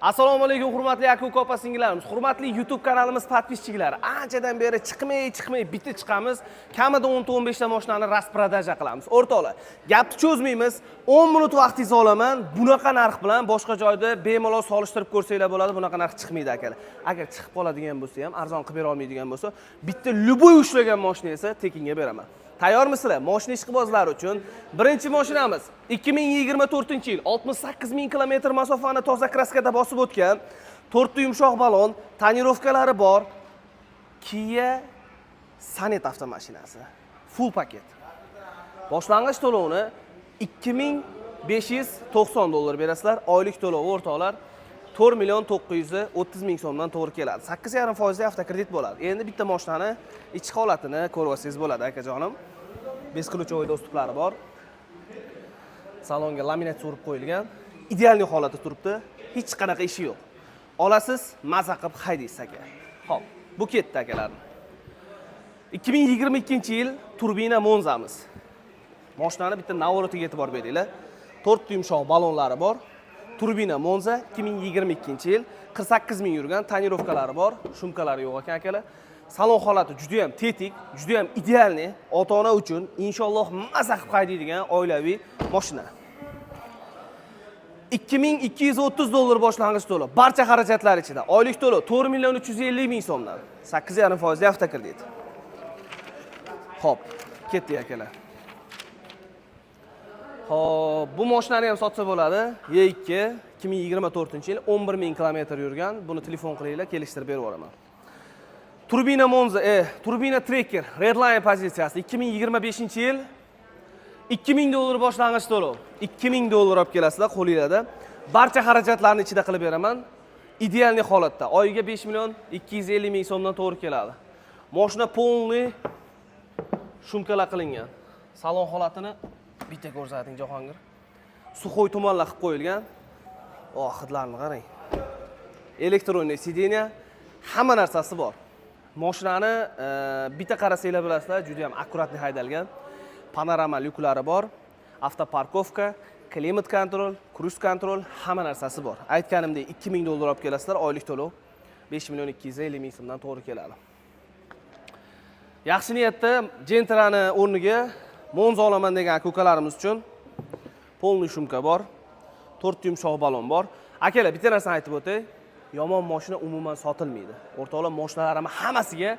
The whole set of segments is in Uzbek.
Assalomu alaykum hurmatli aka opa singillarimiz, hurmatli YouTube kanalimiz podpischilari. Anchadan beri chiqmay bitta chiqamiz. Kamida 10-15 ta mashinani rasprodaja qilamiz. O'rtoqlar, gapni cho'zmaymiz. 10 minut vaqtingizni olaman. Bunaqa narx bilan boshqa joyda bemalol solishtirib ko'rsanglar bo'ladi. Bunaqa narx chiqmaydi akalar. Agar chiqib qoladigan bo'lsa ham, arzon qilib bera olmaydigan bo'lsa, bitta luboy ushlagan mashina esa tekinga beraman. Tayyormisizlar? Mashina ishqibozlari uchun birinchi mashinamiz 2024-yil 68 ming kilometr masofani toza kraskada bosib o'tgan, 4 ta yumshoq balon, tonirovkalari bor Kia Sonet avtomashinasi. Full paket. Boshlang'ich to'lovni 2590 dollar berasizlar. Oylik to'lov o'rtoqlar 4.930 ming so'mdan to'g'ri keladi. 8,5% avtokredit bo'ladi. Endi bitta mashinani ichki holatini ko'rib olsangiz bo'ladi, akajonim. Besqiluvchi do'stuplari bor. Salonga laminat surib qo'yilgan. Ideal holatda turibdi. Hech qanaqa ishi yo'q. Olasiz, maza qilib haydaysiz aka. Xo'p, bu ketdi akalar. 2022-yil turbina Monzamiz. Mashinani bitta navorotiga e'tibor beringlar. 4 ta yumshoq balonlari bor. Turbina Monza 2022-yil 48 ming yurgan, tonirovkalari bor, shumkalari yo'q ekan akalar. Salon holati juda ham tetik, juda ham idealni, ota-ona uchun inshaalloh maza qilib haydaydigan oilaviy mashina. 2230 dollar boshlang'ich to'lov, barcha xarajatlar ichida. Oylik to'lov 4.350 ming so'mdan, 8,5% avtokredit. Xo'p, ketdik akalar. Xo'p, bu mashinani ham sotsa bo'ladi. Y2 2024-yil 11 ming kilometr yurgan. Buni telefon qilinglar, kelishtirib berib yuboraman. Turbina Monza, Turbina Tracker, Redline pozitsiyasi 2025-yil 2000 dollar boshlang'ich to'lov. 2000 dollar olib kelasizlar qo'lingizda. Barcha xarajatlarni ichida qilib beraman. Idealni holatda. Oyiga 5.250 ming so'mdan to'g'ri keladi. Mashina polni shumkalar qilingan. Salon holatini bitta ko'rsating Jahongir. Suxoy tumanlar qilib qo'yilgan. Hidlarni qarang. Elektronli sideniya, hamma narsasi bor. Mashinani bitta qarasanglar bilasizlar, juda ham akkuratli haydalgan. Panorama lyuklari bor, avtoparkovka, klimat kontrol, kruz kontrol, hamma narsasi bor. Aytganimdek 2000 dollar olib kelasizlar, oylik to'lov 5.250 ming so'mdan to'g'ri keladi. Yaxshi niyatda Gentrani o'rniga Monza olaman degan aka-ukalarimiz uchun polni shumka bor, 4 yumshoq balon bor. Akalar, bitta narsani aytib o'tay. Yomon mashina umuman sotilmaydi. O'rtoqlar, mashinalarim hammasiga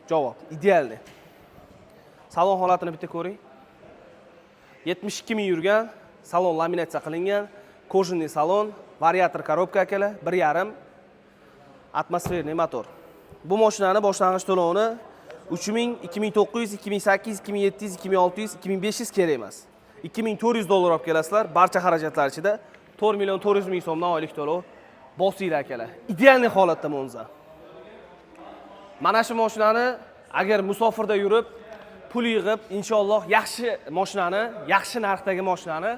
javob, idealni. Salon holatini bitta ko'ring. 72 ming yurgan, salon laminatsiya qilingan, kojinli salon, variator korobka akalar, 1.5 atmosferli motor. Bu mashinani boshlang'ich to'lovini 3000, 2900, 2800, 2700, 2600, 2500 kerak emas. 2400 dollar olib kelasizlar, barcha xarajatlar ichida 4.400 ming so'mdan oylik to'lov. Bosinglar akalar. Idealni holatda Monza. Mana shu mashinani agar musofirda yurib, pul yig'ib, inshaalloh yaxshi mashinani, yaxshi narxdagi mashinani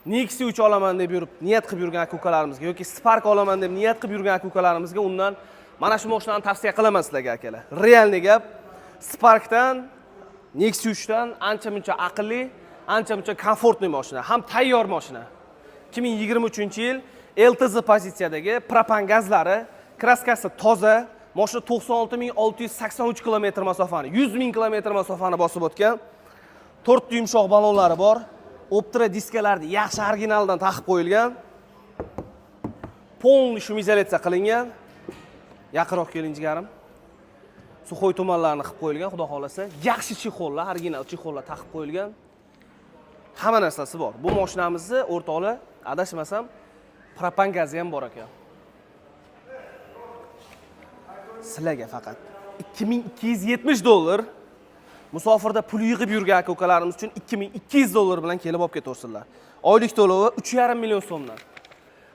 Nexia 3 olaman deb yurib, niyat qilib yurgan aka-ukalarimizga yoki Spark olaman deb niyat qilib yurgan aka-ukalarimizga undan mana shu mashinani tavsiya qilaman sizlarga akalar. Realni gap, Sparkdan, Nexia 3dan ancha-muncha aqlli, ancha-muncha komfortli mashina, ham tayyor mashina. 2023-yil LTZ pozitsiyadagi propan gazlari, kraskasi toza, mashina 96.683 kilometr masofani, 100 ming kilometr masofani bosib o'tgan. 4 ta yumshoq balonlari bor. Optra diskalarni yaxshi originaldan taqib qo'yilgan. Polni shumizolyatsiya qilingan. Yaqinroq keling jigarim. Suxoy tumanlarini qilib qo'yilgan, xudo xolasa. Yaxshi chexollar, original chexollar taqib qo'yilgan. Hamma narsasi bor. Bu mashinamizni o'rtoqlar, adashmasam, propan gazi ham bor ekan. Sizlarga faqat 2270 dollar musofirda pul yig'ib yurgan aka-ukalarimiz uchun 2200 dollar bilan kelib olib ketaversinlar. Oylik to'lovi 3,5 million so'mdan.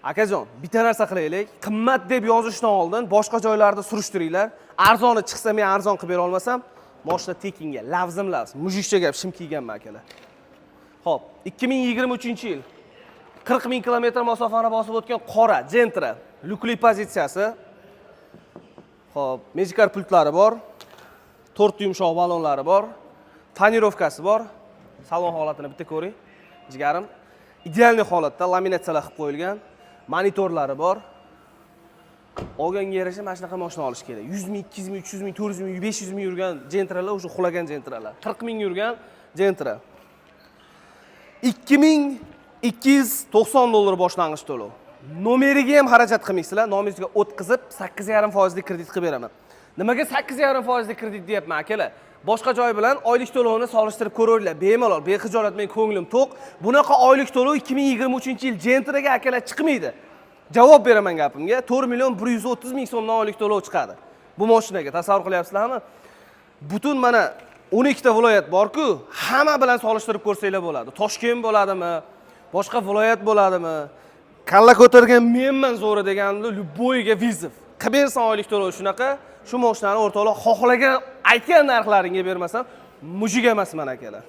Akajon, bitta narsa qilaylik. Qimmat deb yozishdan oldin boshqa joylarda surishtiringlar. Arzoni chiqsa, men arzon qilib bera olmasam, mashina tekinga, lavzim, mujikcha gap shim kiyganman akalar. Xo'p, 2023-yil 40 ming kilometr masofani bosib o'tgan qora Gentra, lyukli pozitsiyasi. Xo'p, mejikar pultlari bor, 4 ta yumshoq balonlari bor, tonirovkasi bor. Salon holatini bitta ko'ring. Jigarim, idealni holatda laminatsiyalar qilib qo'yilgan. Monitorlari bor. Olganga yarasha mana shunaqa mashina olish kerak. 100 ming, 200 ming, 300 ming, 400 ming, 500 ming yurgan Gentra'lar o'sha xulagan Gentra'lar. 40 ming yurgan Gentra. 2290 dollar boshlang'ich to'lov. Nomeriga ham xarajat qilmaysizlar. Nomingizga o'tkazib 8,5% lik kredit qilib beraman. Nimaga 8,5% lik kredit deyapman akalar? Boshqa joy bilan oylik to'lovni solishtirib ko'ringlar. Bemalol, bexijolat, men ko'nglim to'q. Bunaqa oylik to'lov 2023-yil Gentra'ga akalar chiqmaydi. Javob beraman gapimga. 4,130 ming so'mdan oylik to'lov chiqadi. Bu mashinaga tasavvur qilyapsizlarmi? Butun mana 12 ta viloyat bor-ku, hamma bilan solishtirib ko'rsanglar bo'ladi. Toshkent bo'ladimi? Boshqa viloyat bo'ladimi? Kalla ko'targan menman zo'ri deganimda Luboyga vizov. Qilib bersan oylik to'lov shunaqa, shu mashinani o'rtoqlar xohlagan aytgan narxlaringga bermasam, mujik emasman akalar.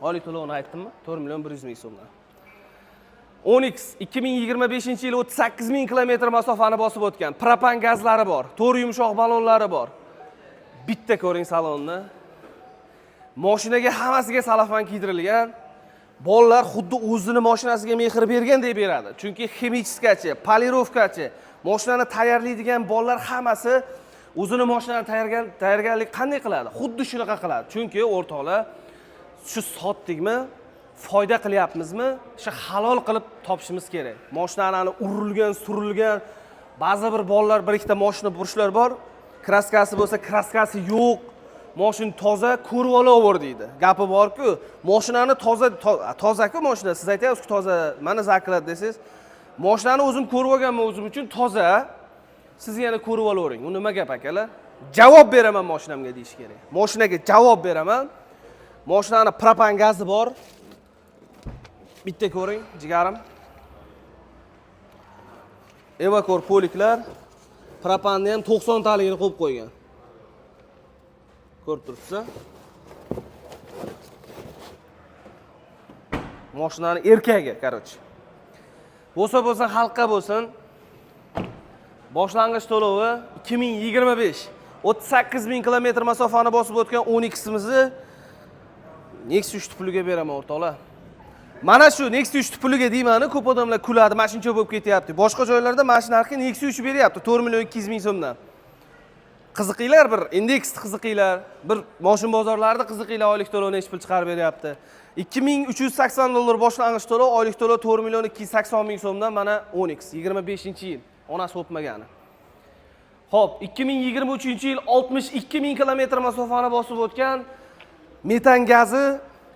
Oylik to'lovni aytdimmi? 4,100 ming so'mdan. Onyx 2025-yil 38 ming kilometr masofani bosib o'tgan. Propan gazlari bor, to'rt yumshoq balonlari bor. Bitta ko'ring salonni. Mashinaga hammasiga salafan kiydirilgan. Bolalar xuddi o'zini mashinasiga mehr bergandek beradi. Chunki ximichskachi, polirovkachi, mashinani tayyorlaydigan bolalar hammasi o'zini mashinani tayyorgarlik qanday qiladi? Xuddi shunaqa qiladi. Chunki o'rtoqlar, shu sotdikmi, foyda qilyapmizmi? Shu halol qilib topishimiz kerak. Mashinani urilgan, surilgan, ba'zi bir bolalar bir ikkita mashina burishlar bor. Kraskasi bo'lsa, kraskasi yo'q. Mashina toza, ko'rib olaver deydi. Gapi bor-ku, mashinani toza-ku mashina. Siz aytayapsiz-ku toza, mana zakilat desiz. Mashinani o'zim ko'rib olganman o'zim uchun toza. Siz yana ko'rib olavering. U nima gap akalar? Javob beraman mashinamga deyish kerak. Mashinaga javob beraman. Mashinani propan gazi bor. Bitta ko'ring, jigarim. Evakor poliklar. Propanni ham 90 taligini qo'yib qo'ygan. Ko'rib turibsiz. Mashinani erkagi, qarochi. Bo'lsa xalqqa bo'lsin. Boshlang'ich to'lovi 2025 38 ming kilometr masofani bosib o'tgan 12'imizni Nexus 3 puliga beraman o'rtoqlar. Mana shu Nexus 3 puliga deyman-ku, ko'p odamlar kuladi, mashina bo'lib ketyapti. Boshqa joylarda mashina narxi Nexus 3 beryapti 4,200 ming so'mdan. Qiziqinglar bir indeks qiziqinglar, bir mashina bozorlarida qiziqinglar oylik to'lovni nech pul chiqarib beryapti. 2380 dollar boshlang'ich to'lov, oylik to'lov 4,280 ming so'mdan mana Onyx 25-yil. Onasi o'tmagani. Xo'p, 2023-yil 62 ming kilometr masofani bosib o'tgan metan gazi.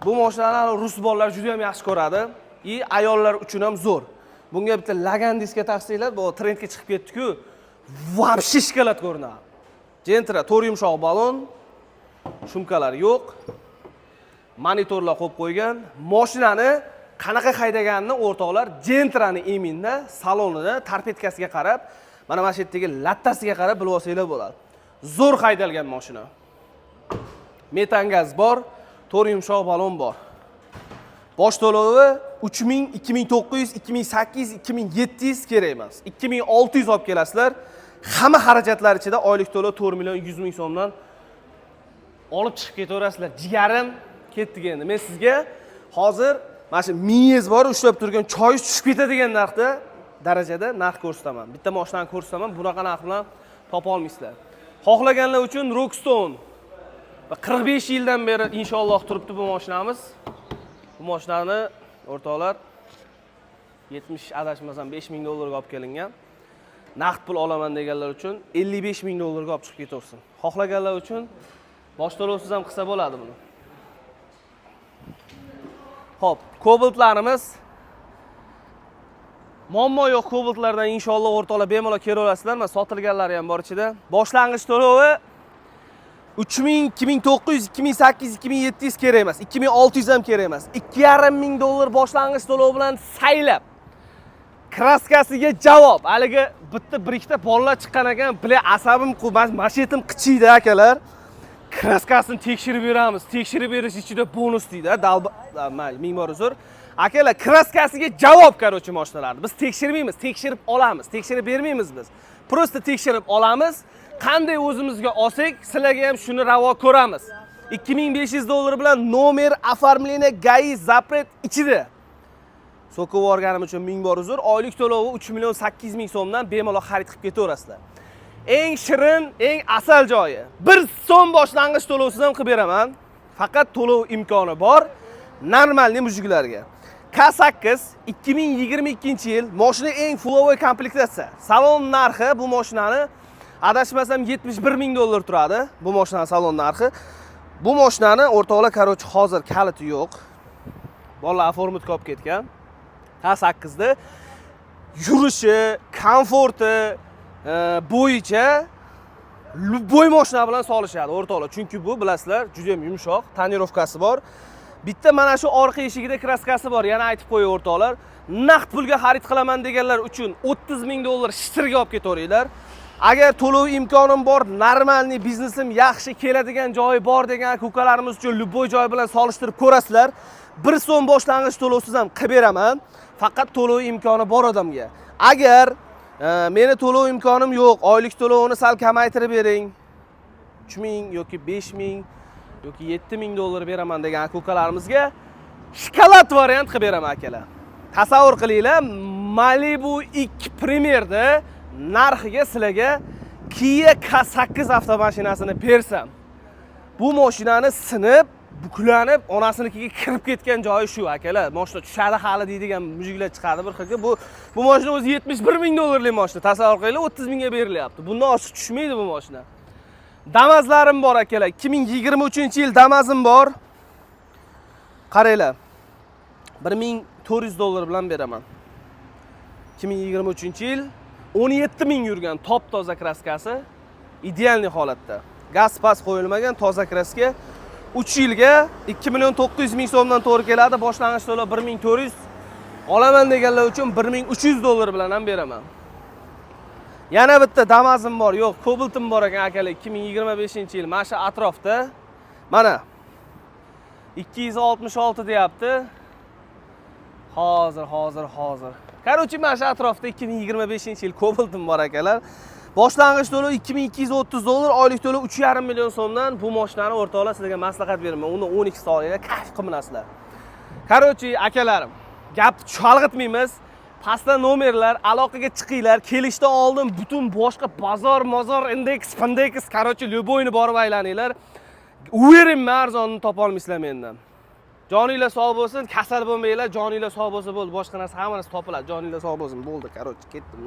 Bu mashinani rus bolalar juda ham yaxshi ko'radi. Ayollar uchun ham zo'r. Bunga bitta Lagan diska taqsinglar, bu trendga chiqib ketdi-ku. Вообще shikolat ko'rinadi. Gentra 4 yumshoq balon, shumkalar yo'q. Monitorlar qo'yib qo'ygan. Mashinani qanaqa haydaganini o'rtoqlar Gentrani eminda salonini torpedkasiga qarab, mana shu yerdagi lattasiga qarab bilib olsanglar bo'ladi. Zo'r haydalgan mashina. Metan gaz bor, 4 yumshoq balon bor. Bosh to'lovi 3000, 2900, 2800, 2700 kerak emas. 2600 olib kelasizlar. Hamma xarajatlar ichida oylik to'lov 4,100 ming so'mdan olib chiqib ketaverasizlar. Jigarim ketdik endi. Men sizga hozir mana shu mingiz bor, ushlab turgan choyingiz tushib ketadigan narxda darajada narx ko'rsataman. Bitta mashinani ko'rsataman, bunaqa narx bilan topa olmaysizlar. Xohlaganlar uchun Rockstone 45 yildan beri inshaalloh turibdi bu mashinamiz. Bu mashinani o'rtoqlar 70 adashmasam 5 ming dollarga olib kelingan. Naqd pul olaman deganlar uchun 55 ming dollarga olib chiqib ketaversin. Xohlaganlar uchun bosh to'lovsiz ham qilsa bo'ladi buni. Xo'p, Cobaltlarimiz muammo yo'q, Cobaltlardan inshaalloh o'rtoqlar bemalol kela olasizlar. Mana sotilganlari ham bor ichida. Boshlang'ich to'lovi 3000, 2900, 2800, 2700 kerak emas. 2600 ham kerak emas. 2,5 ming dollar boshlang'ich to'lov bilan saylab kraskasiga javob. Haliga bitta bir ikkita bolalar chiqqan ekan, bile asabim mashinetim qichiydi akalar. Kraskasini tekshirib beramiz. Tekshirib berish ichida bonus deydi. Mayli, ming bor uzr. Akalar, kraskasiga javob qarochi mashinalarni. Biz tekshirmaymiz, tekshirib olamiz. Tekshirib bermaymiz biz. Prosta tekshirib olamiz. Qanday o'zimizga olsak, sizlarga ham shuni ravo ko'ramiz. 2500 dollar bilan nomer оформления GAI zapret ichida. So'kib yuborganim uchun ming bor uzr. Oylik to'lovi 3 million 800 ming so'mdan bemalol xarid qilib ketaverasizlar. Eng shirin, eng asal joyi. 1 so'm boshlang'ich to'lovsiz ham qilib beraman. Faqat to'lov imkoni bor normalniy mujiklarga. K8 2022-yil mashina eng full komplektatsiya. Salon narxi bu mashinani adashmasam 71 ming dollar turadi. Bu mashina salon narxi. Bu mashinani o'rtoqlar, qarochi hozir kaliti yo'q. Bolalar formatga olib ketgan. K8da yurishi, komforti bo'yicha любой mashina bilan solishadi o'rtoqlar. Chunki bu bilasizlar, juda ham yumshoq, tonirovkasi bor. Bitta mana shu orqa eshigida kraskasi bor. Yana aytib qo'yay o'rtoqlar. Naqd pulga xarid qilaman deganlar uchun 30 ming dollar shitirga olib ketaveringlar. Agar to'lov imkonim bor, normalniy biznesim yaxshi keladigan joyi bor degan kukalarimiz uchun любой joy bilan solishtirib ko'rasizlar. 1 so'm boshlang'ich to'lovsiz ham qilib beraman. Faqat to'lov imkoni bor odamga. Agar meni to'lov imkonim yo'q, oylik to'lovini sal kamaytirib bering. 3 ming yoki 5 ming yoki 7 ming dollar beraman degan akukalarimizga shokolad variant qilib beraman akalar. Tasavvur qilinglar, Malibu 2 Premier'da narxiga sizlarga Kia K8 avtomashinasini bersam, bu mashinani sinib, buklanib, onasinikiga kirib ketgan joyi shu akalar. Mashina tushadi hali deydigan mujiklar chiqadi bir xilga. Bu mashina o'zi 71 ming dollarlik mashina. Tasavvur qilinglar, 30 mingga berilyapti. Bundan oshiq tushmaydi bu mashina. Damazlarim bor akalar. 2023-yil Damazim bor. Qaranglar. 1400 dollar bilan beraman. 2023-yil 17 ming yurgan top toza kraskasi, idealniy holatda. Gaz pas qo'yilmagan toza kraska. 3 yilga 2 million 900 ming so'mdan to'g'ri keladi. Boshlang'ich to'lov 1400. Olaman deganlar uchun 1300 dollar bilan ham beraman. Yana bitta Damazim bor, yo'q, Cobalt'im bor ekan akalar. 2025-yil mana shu atrofda. Mana 266 deyapti. Hozir. Qarochi mana shu atrofda 2025-yil Cobalt'im bor akalar. Boshlang'ich to'lov 2230 dollar, oylik to'lov 3,5 million so'mdan bu mashinani o'rtoqlar sizlarga maslahat beraman. Uni 12 soatga kashf qilminasizlar. Qarochi akalarim, gap chalg'itmaymiz. Pastda nomerlar, aloqaga chiqinglar. Kelishdan oldin butun boshqa bozor, indeks, pandeks, qarochi любойni borib aylaninglar. Uverimman arzonni topa olmaysizlar mendan. Joninglar sog' bo'lsin, kasal bo'lmanglar, joninglar sog' bo'lsa bo'ldi. Boshqa narsa hammasi topiladi. Joninglar sog' bo'lsin, bo'ldi, qarochi ketdim.